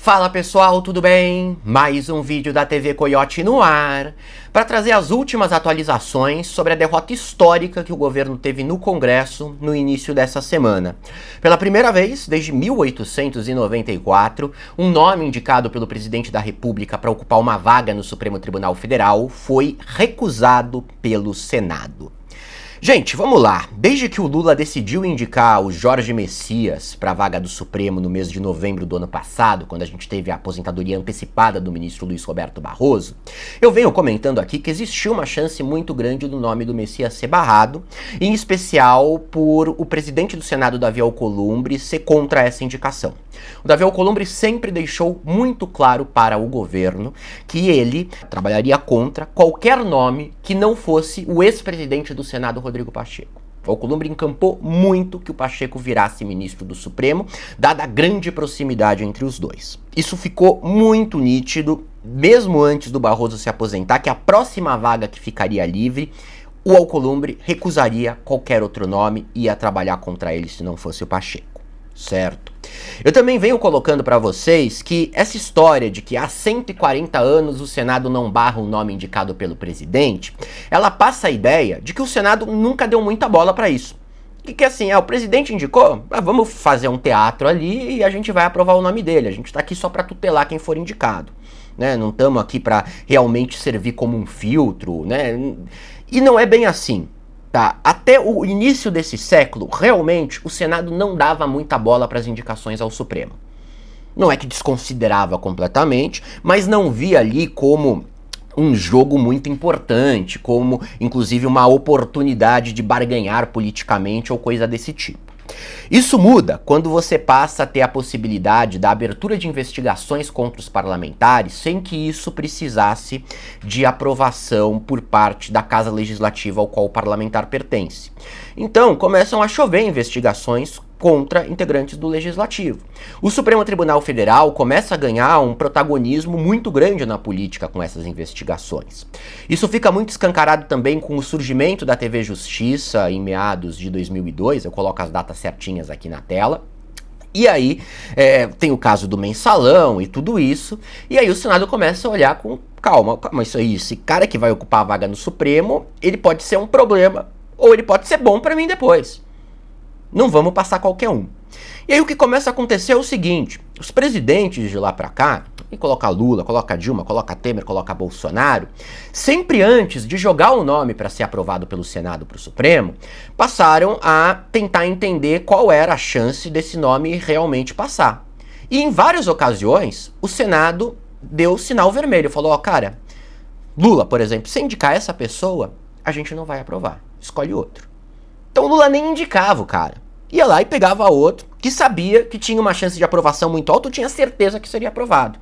Fala pessoal, tudo bem? Mais um vídeo da TV Coiote no ar para trazer as últimas atualizações sobre a derrota histórica que o governo teve no Congresso no início dessa semana. Pela primeira vez desde 1894, um nome indicado pelo presidente da República para ocupar uma vaga no Supremo Tribunal Federal foi recusado pelo Senado. Gente, vamos lá. Desde que o Lula decidiu indicar o Jorge Messias para a vaga do Supremo no mês de novembro do ano passado, quando a gente teve a aposentadoria antecipada do ministro Luiz Roberto Barroso, eu venho comentando aqui que existiu uma chance muito grande do nome do Messias ser barrado, em especial por o presidente do Senado, Davi Alcolumbre, ser contra essa indicação. O Davi Alcolumbre sempre deixou muito claro para o governo que ele trabalharia contra qualquer nome que não fosse o ex-presidente do Senado, Rodrigo Pacheco. O Alcolumbre encampou muito que o Pacheco virasse ministro do Supremo, dada a grande proximidade entre os dois. Isso ficou muito nítido, mesmo antes do Barroso se aposentar, que a próxima vaga que ficaria livre, o Alcolumbre recusaria qualquer outro nome e ia trabalhar contra ele se não fosse o Pacheco. Certo? Eu também venho colocando para vocês que essa história de que há 140 anos o Senado não barra um nome indicado pelo presidente, ela passa a ideia de que o Senado nunca deu muita bola para isso. Que assim, o presidente indicou, vamos fazer um teatro ali e a gente vai aprovar o nome dele. A gente está aqui só para tutelar quem for indicado, né? Não estamos aqui para realmente servir como um filtro, né? E não é bem assim. Tá, até o início desse século, realmente, o Senado não dava muita bola para as indicações ao Supremo. Não é que desconsiderava completamente, mas não via ali como um jogo muito importante, como, inclusive, uma oportunidade de barganhar politicamente ou coisa desse tipo. Isso muda quando você passa a ter a possibilidade da abertura de investigações contra os parlamentares sem que isso precisasse de aprovação por parte da Casa Legislativa ao qual o parlamentar pertence. Então, começam a chover investigações contra integrantes do Legislativo. O Supremo Tribunal Federal começa a ganhar um protagonismo muito grande na política com essas investigações. Isso fica muito escancarado também com o surgimento da TV Justiça em meados de 2002, eu coloco as datas certinhas aqui na tela. E aí tem o caso do mensalão e tudo isso, e aí o Senado começa a olhar com calma, isso aí, esse cara que vai ocupar a vaga no Supremo, ele pode ser um problema, ou ele pode ser bom para mim depois. Não vamos passar qualquer um. E aí o que começa a acontecer é o seguinte, os presidentes de lá pra cá, e coloca Lula, coloca Dilma, coloca Temer, coloca Bolsonaro, sempre antes de jogar o nome para ser aprovado pelo Senado para o Supremo, passaram a tentar entender qual era a chance desse nome realmente passar. E em várias ocasiões, o Senado deu sinal vermelho, falou, cara, Lula, por exemplo, se indicar essa pessoa, a gente não vai aprovar, escolhe outro. Então o Lula nem indicava o cara. Ia lá e pegava outro que sabia que tinha uma chance de aprovação muito alta ou tinha certeza que seria aprovado.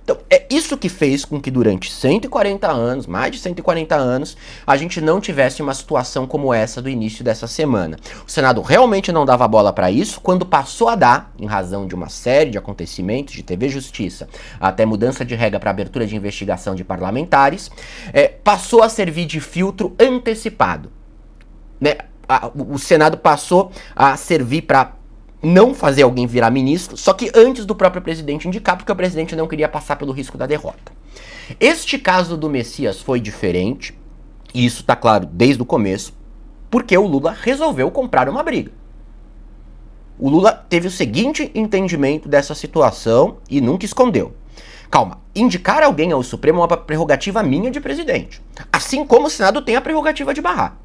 Então é isso que fez com que durante 140 anos, mais de 140 anos, a gente não tivesse uma situação como essa do início dessa semana. O Senado realmente não dava bola para isso, quando passou a dar, em razão de uma série de acontecimentos, de TV Justiça, até mudança de regra para abertura de investigação de parlamentares, passou a servir de filtro antecipado, né? O Senado passou a servir para não fazer alguém virar ministro, só que antes do próprio presidente indicar, porque o presidente não queria passar pelo risco da derrota. Este caso do Messias foi diferente, e isso está claro desde o começo, porque o Lula resolveu comprar uma briga. O Lula teve o seguinte entendimento dessa situação e nunca escondeu. Calma, indicar alguém ao Supremo é uma prerrogativa minha de presidente, assim como o Senado tem a prerrogativa de barrar.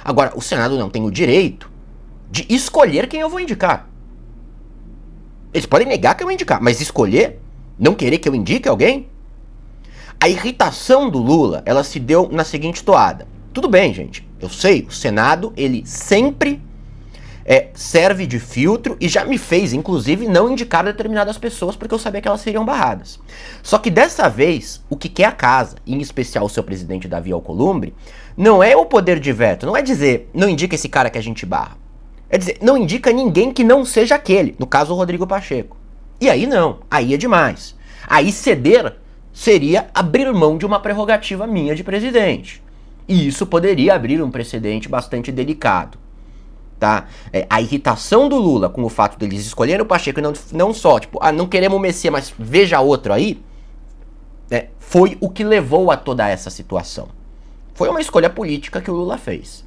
Agora, o Senado não tem o direito de escolher quem eu vou indicar. Eles podem negar que eu vou indicar, mas escolher? Não querer que eu indique alguém? A irritação do Lula, ela se deu na seguinte toada. Tudo bem, gente, eu sei, o Senado, ele sempre serve de filtro e já me fez, inclusive, não indicar determinadas pessoas porque eu sabia que elas seriam barradas. Só que dessa vez, o que quer a casa, em especial o seu presidente Davi Alcolumbre, não é o poder de veto, não é dizer, não indica esse cara que a gente barra. É dizer, não indica ninguém que não seja aquele, no caso o Rodrigo Pacheco. E aí não, aí é demais. Aí ceder seria abrir mão de uma prerrogativa minha de presidente. E isso poderia abrir um precedente bastante delicado. tá? A irritação do Lula com o fato deles escolherem o Pacheco e não só, tipo, não queremos o Messias, mas veja outro aí, foi o que levou a toda essa situação. Foi uma escolha política que o Lula fez.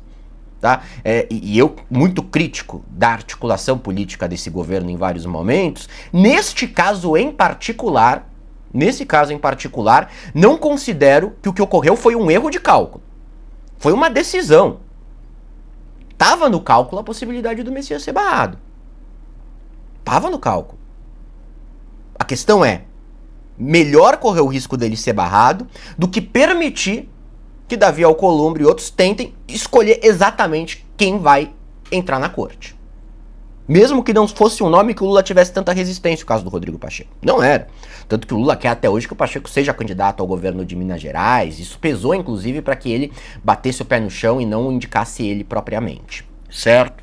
Tá? E eu, muito crítico da articulação política desse governo em vários momentos, nesse caso em particular, não considero que o que ocorreu foi um erro de cálculo. Foi uma decisão. Tava no cálculo a possibilidade do Messias ser barrado. Tava no cálculo. A questão é, melhor correr o risco dele ser barrado do que permitir que Davi Alcolumbre e outros tentem escolher exatamente quem vai entrar na corte. Mesmo que não fosse um nome que o Lula tivesse tanta resistência, o caso do Rodrigo Pacheco. Não era. Tanto que o Lula quer até hoje que o Pacheco seja candidato ao governo de Minas Gerais. Isso pesou, inclusive, para que ele batesse o pé no chão e não indicasse ele propriamente. Certo?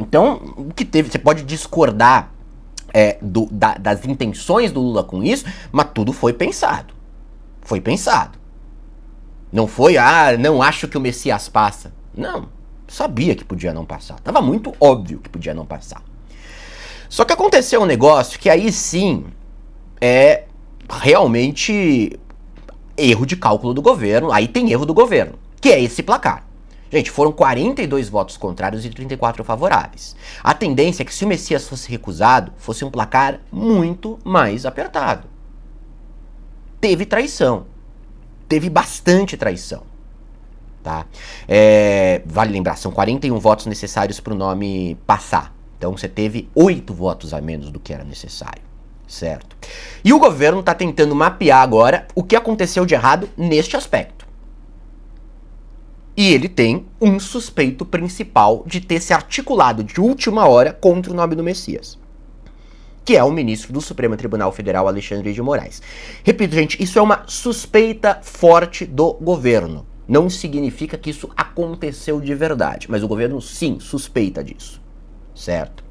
Então, o que teve... Você pode discordar das intenções do Lula com isso, mas tudo foi pensado. Foi pensado. Não foi, não acho que o Messias passa. Não, sabia que podia não passar. Tava muito óbvio que podia não passar. Só que aconteceu um negócio que aí sim é realmente erro de cálculo do governo. Aí tem erro do governo, que é esse placar. Gente, foram 42 votos contrários e 34 favoráveis. A tendência é que se o Messias fosse recusado, fosse um placar muito mais apertado. Teve traição. Teve bastante traição, tá? Vale lembrar, são 41 votos necessários para o nome passar. Então você teve 8 votos a menos do que era necessário, certo? E o governo está tentando mapear agora o que aconteceu de errado neste aspecto. E ele tem um suspeito principal de ter se articulado de última hora contra o nome do Messias, que é o ministro do Supremo Tribunal Federal, Alexandre de Moraes. Repito, gente, isso é uma suspeita forte do governo. Não significa que isso aconteceu de verdade, mas o governo, sim, suspeita disso, certo?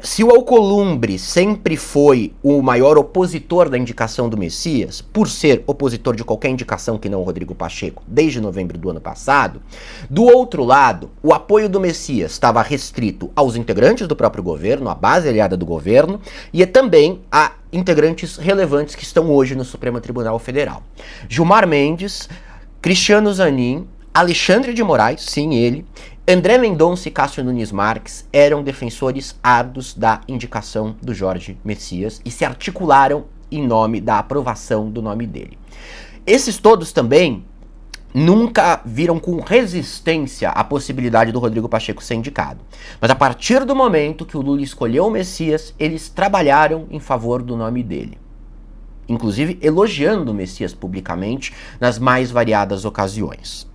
Se o Alcolumbre sempre foi o maior opositor da indicação do Messias, por ser opositor de qualquer indicação que não o Rodrigo Pacheco, desde novembro do ano passado, do outro lado, o apoio do Messias estava restrito aos integrantes do próprio governo, à base aliada do governo, e também a integrantes relevantes que estão hoje no Supremo Tribunal Federal. Gilmar Mendes, Cristiano Zanin, Alexandre de Moraes, sim, ele, André Mendonça e Cássio Nunes Marques eram defensores árduos da indicação do Jorge Messias e se articularam em nome da aprovação do nome dele. Esses todos também nunca viram com resistência a possibilidade do Rodrigo Pacheco ser indicado. Mas a partir do momento que o Lula escolheu o Messias, eles trabalharam em favor do nome dele. Inclusive elogiando o Messias publicamente nas mais variadas ocasiões.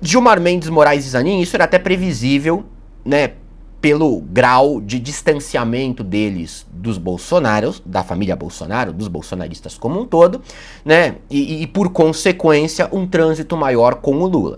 Gilmar Mendes, Moraes e Zanin, isso era até previsível, né, pelo grau de distanciamento deles dos Bolsonaros, da família Bolsonaro, dos bolsonaristas como um todo, né, e por consequência um trânsito maior com o Lula.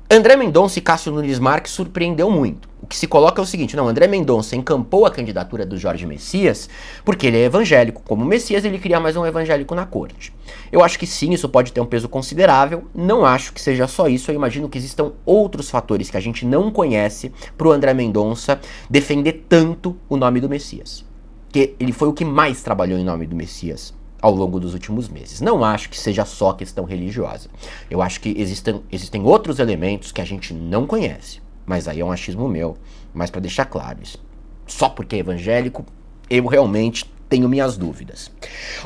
André Mendonça e Cássio Nunes Marques surpreendeu muito. O que se coloca é o seguinte, não, André Mendonça encampou a candidatura do Jorge Messias porque ele é evangélico. Como Messias, ele queria mais um evangélico na corte. Eu acho que sim, isso pode ter um peso considerável. Não acho que seja só isso. Eu imagino que existam outros fatores que a gente não conhece para o André Mendonça defender tanto o nome do Messias. Porque ele foi o que mais trabalhou em nome do Messias ao longo dos últimos meses. Não acho que seja só questão religiosa. Eu acho que existem outros elementos que a gente não conhece. Mas aí é um achismo meu. Mas para deixar claro, só porque é evangélico, eu realmente tenho minhas dúvidas.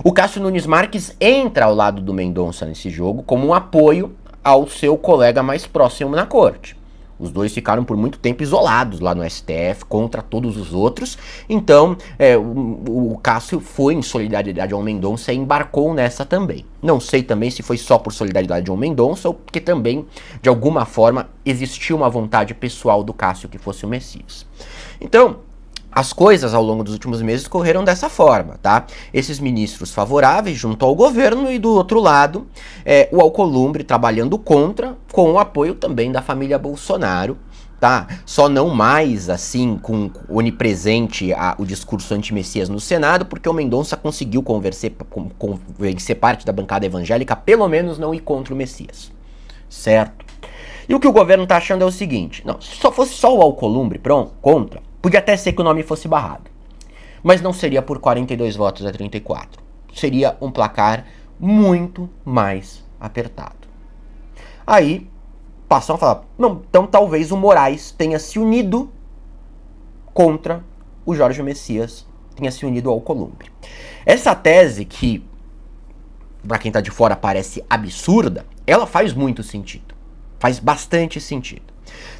O Cássio Nunes Marques entra ao lado do Mendonça nesse jogo como um apoio ao seu colega mais próximo na corte. Os dois ficaram por muito tempo isolados lá no STF, contra todos os outros. Então, o Cássio foi em solidariedade ao Mendonça e embarcou nessa também. Não sei também se foi só por solidariedade ao Mendonça ou porque também, de alguma forma, existiu uma vontade pessoal do Cássio que fosse o Messias. Então, as coisas ao longo dos últimos meses correram dessa forma, tá? Esses ministros favoráveis junto ao governo e do outro lado, o Alcolumbre trabalhando contra, com o apoio também da família Bolsonaro, tá? Só não mais, assim, com onipresente o discurso anti-Messias no Senado, porque o Mendonça conseguiu convencer parte da bancada evangélica, pelo menos não ir contra o Messias, certo? E o que o governo está achando é o seguinte, não, se só fosse só o Alcolumbre contra, podia até ser que o nome fosse barrado. Mas não seria por 42 votos a 34. Seria um placar muito mais apertado. Aí passam a falar, não, então talvez o Moraes tenha se unido contra o Jorge Messias, tenha se unido ao Alcolumbre. Essa tese que, para quem tá de fora, parece absurda, ela faz muito sentido. Faz bastante sentido.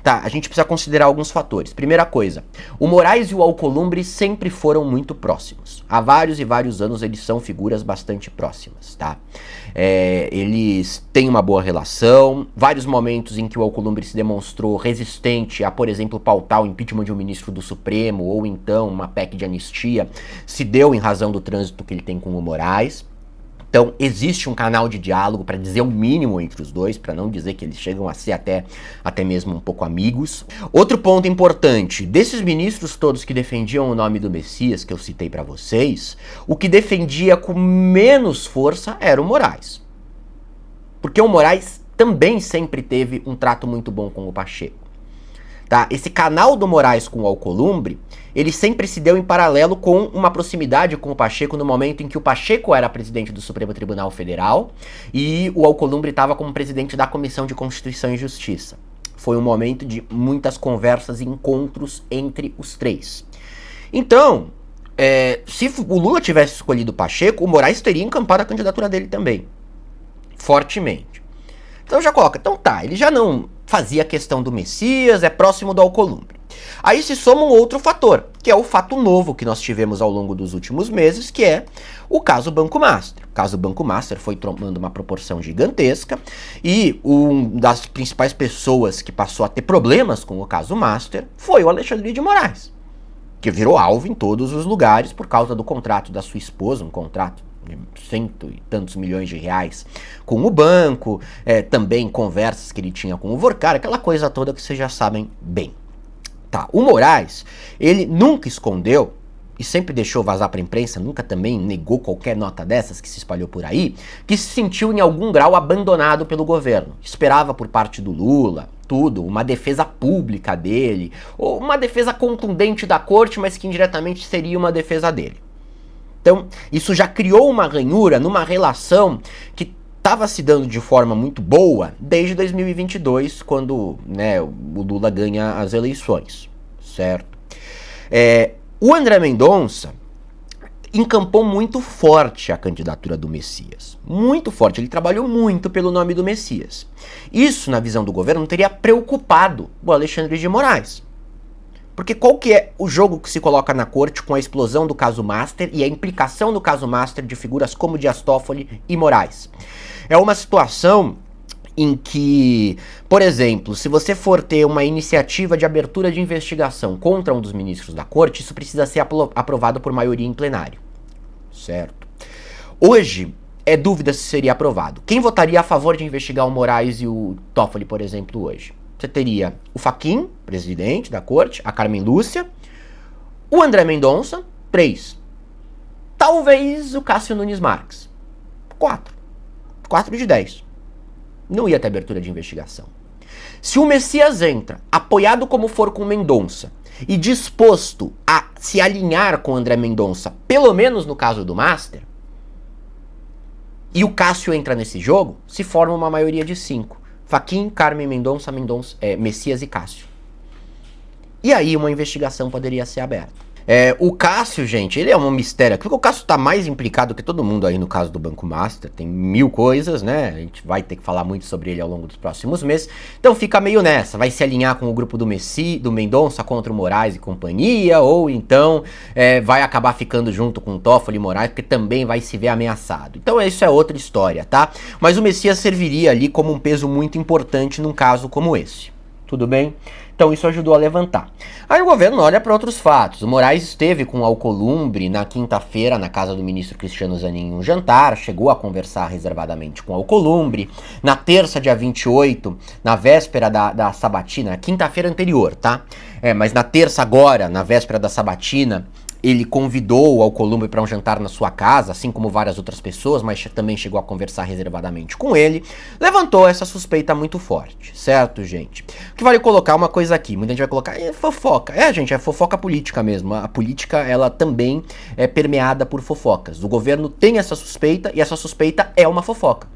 Tá, a gente precisa considerar alguns fatores. Primeira coisa, o Moraes e o Alcolumbre sempre foram muito próximos. Há vários e vários anos eles são figuras bastante próximas, tá? Eles têm uma boa relação, vários momentos em que o Alcolumbre se demonstrou resistente a, por exemplo, pautar o impeachment de um ministro do Supremo, ou então uma PEC de anistia, se deu em razão do trânsito que ele tem com o Moraes. Então, existe um canal de diálogo, para dizer o mínimo, entre os dois, para não dizer que eles chegam a ser até mesmo um pouco amigos. Outro ponto importante, desses ministros todos que defendiam o nome do Messias, que eu citei para vocês, o que defendia com menos força era o Moraes. Porque o Moraes também sempre teve um trato muito bom com o Pacheco. Tá? Esse canal do Moraes com o Alcolumbre, ele sempre se deu em paralelo com uma proximidade com o Pacheco no momento em que o Pacheco era presidente do Supremo Tribunal Federal e o Alcolumbre estava como presidente da Comissão de Constituição e Justiça. Foi um momento de muitas conversas e encontros entre os três. Então, se o Lula tivesse escolhido o Pacheco, o Moraes teria encampado a candidatura dele também, fortemente. Então já coloca, então tá, ele já não fazia questão do Messias, é próximo do Alcolumbre. Aí se soma um outro fator, que é o fato novo que nós tivemos ao longo dos últimos meses, que é o caso Banco Master. O caso Banco Master foi tomando uma proporção gigantesca e uma das principais pessoas que passou a ter problemas com o caso Master foi o Alexandre de Moraes, que virou alvo em todos os lugares por causa do contrato da sua esposa, um contrato de cento e tantos milhões de reais com o banco, também conversas que ele tinha com o Vorcar, aquela coisa toda que vocês já sabem bem. Tá, o Moraes, ele nunca escondeu e sempre deixou vazar para a imprensa, nunca também negou qualquer nota dessas que se espalhou por aí, que se sentiu em algum grau abandonado pelo governo. Esperava por parte do Lula, tudo, uma defesa pública dele, ou uma defesa contundente da corte, mas que indiretamente seria uma defesa dele. Então, isso já criou uma ranhura numa relação que estava se dando de forma muito boa desde 2022, quando o Lula ganha as eleições, certo? O André Mendonça encampou muito forte a candidatura do Messias, muito forte, ele trabalhou muito pelo nome do Messias. Isso, na visão do governo, teria preocupado o Alexandre de Moraes. Porque qual que é o jogo que se coloca na corte com a explosão do caso Master e a implicação do caso Master de figuras como Dias Toffoli e Moraes? É uma situação em que, por exemplo, se você for ter uma iniciativa de abertura de investigação contra um dos ministros da corte, isso precisa ser aprovado por maioria em plenário, certo? Hoje, é dúvida se seria aprovado. Quem votaria a favor de investigar o Moraes e o Toffoli, por exemplo, hoje? Você teria o Fachin, presidente da corte, a Carmen Lúcia, o André Mendonça, 3. Talvez o Cássio Nunes Marques, 4. 4 de 10. Não ia ter abertura de investigação. Se o Messias entra, apoiado como for com Mendonça, e disposto a se alinhar com o André Mendonça, pelo menos no caso do Master, e o Cássio entra nesse jogo, se forma uma maioria de 5. Fachin, Carmen Mendonça, Messias e Cássio. E aí uma investigação poderia ser aberta. O Cássio, gente, ele é um mistério. Porque o Cássio tá mais implicado que todo mundo aí no caso do Banco Master. Tem 1000 coisas, né? A gente vai ter que falar muito sobre ele ao longo dos próximos meses. Então fica meio nessa. Vai se alinhar com o grupo do Mendonça contra o Moraes e companhia. Ou então vai acabar ficando junto com o Toffoli e Moraes, porque também vai se ver ameaçado. Então isso é outra história, tá? Mas o Messias serviria ali como um peso muito importante num caso como esse. Tudo bem? Então isso ajudou a levantar. Aí o governo olha para outros fatos. O Moraes esteve com o Alcolumbre na quinta-feira na casa do ministro Cristiano Zanin em um jantar, chegou a conversar reservadamente com o Alcolumbre. Na terça, dia 28, na véspera da sabatina, quinta-feira anterior, tá? Mas na terça agora, na véspera da sabatina, ele convidou o Alcolumbre para um jantar na sua casa, assim como várias outras pessoas, mas também chegou a conversar reservadamente com ele, levantou essa suspeita muito forte, certo, gente? O que vale colocar uma coisa aqui, muita gente vai colocar, é fofoca. É, gente, é fofoca política mesmo. A política, ela também é permeada por fofocas. O governo tem essa suspeita e essa suspeita é uma fofoca.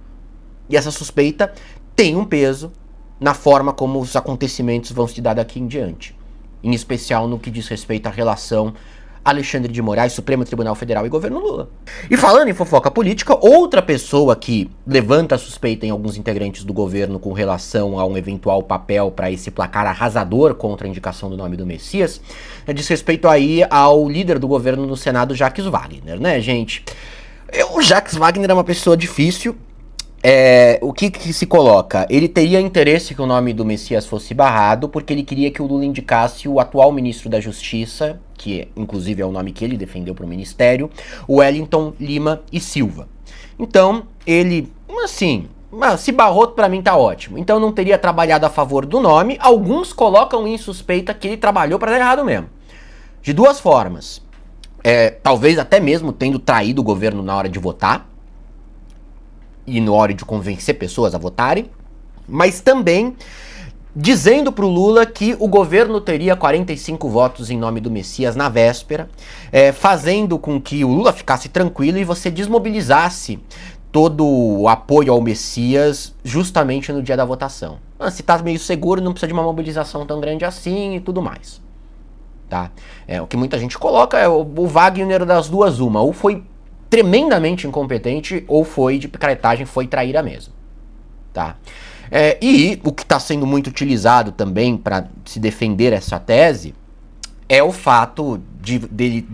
E essa suspeita tem um peso na forma como os acontecimentos vão se dar daqui em diante. Em especial no que diz respeito à relação Alexandre de Moraes, Supremo Tribunal Federal e governo Lula. E falando em fofoca política, outra pessoa que levanta suspeita em alguns integrantes do governo com relação a um eventual papel para esse placar arrasador contra a indicação do nome do Messias, diz respeito aí ao líder do governo no Senado, Jacques Wagner, né, gente? O Jacques Wagner é uma pessoa difícil. O que se coloca? Ele teria interesse que o nome do Messias fosse barrado, porque ele queria que o Lula indicasse o atual ministro da Justiça, que inclusive é o nome que ele defendeu para o ministério, o Wellington Lima e Silva. Então, ele, assim, se barrou, para mim tá ótimo. Então não teria trabalhado a favor do nome. Alguns colocam em suspeita que ele trabalhou para dar errado mesmo. De duas formas. Talvez até mesmo tendo traído o governo na hora de votar, e na hora de convencer pessoas a votarem, mas também dizendo pro Lula que o governo teria 45 votos em nome do Messias na véspera, fazendo com que o Lula ficasse tranquilo e você desmobilizasse todo o apoio ao Messias justamente no dia da votação. Se tá meio seguro, não precisa de uma mobilização tão grande assim e tudo mais. Tá? O que muita gente coloca é o Wagner das duas uma, ou foi tremendamente incompetente, ou foi de picaretagem, foi traíra mesmo, tá? E o que está sendo muito utilizado também para se defender essa tese é o fato de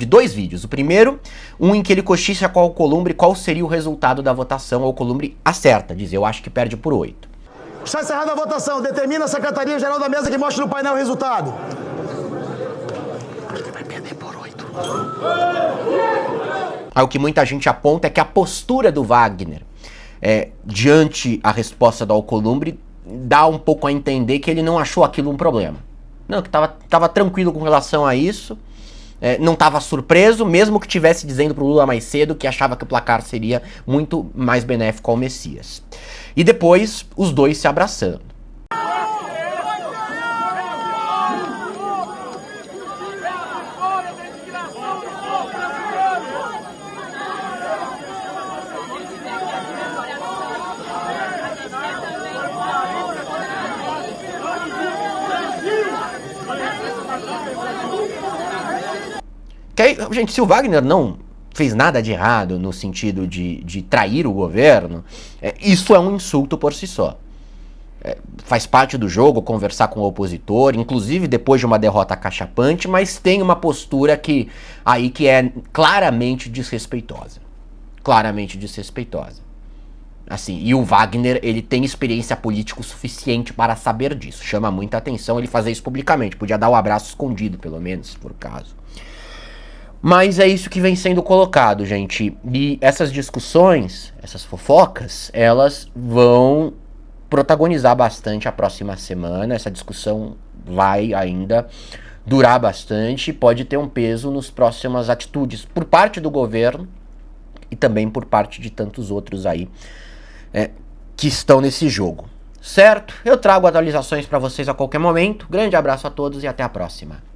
dois vídeos. O primeiro, um em que ele cochicha com o Alcolumbre qual seria o resultado da votação. O Alcolumbre acerta, diz: eu acho que perde por 8. Está encerrada a votação. Determina a Secretaria-Geral da Mesa que mostre no painel o resultado. Ele vai perder por 8. Aí o que muita gente aponta é que a postura do Wagner diante a resposta do Alcolumbre dá um pouco a entender que ele não achou aquilo um problema. Não, que tava tranquilo com relação a isso, não estava surpreso, mesmo que estivesse dizendo pro Lula mais cedo que achava que o placar seria muito mais benéfico ao Messias. E depois, os dois se abraçando. Gente, se o Wagner não fez nada de errado no sentido de trair o governo, isso é um insulto por si só. Faz parte do jogo conversar com o opositor, inclusive depois de uma derrota cachapante, mas tem uma postura que é claramente desrespeitosa. Claramente desrespeitosa. Assim, e o Wagner, ele tem experiência política o suficiente para saber disso. Chama muita atenção ele fazer isso publicamente. Podia dar um abraço escondido, pelo menos, se for o caso. Mas é isso que vem sendo colocado, gente. E essas discussões, essas fofocas, elas vão protagonizar bastante a próxima semana. Essa discussão vai ainda durar bastante, pode ter um peso nas próximas atitudes por parte do governo e também por parte de tantos outros aí que estão nesse jogo. Certo? Eu trago atualizações para vocês a qualquer momento. Grande abraço a todos e até a próxima.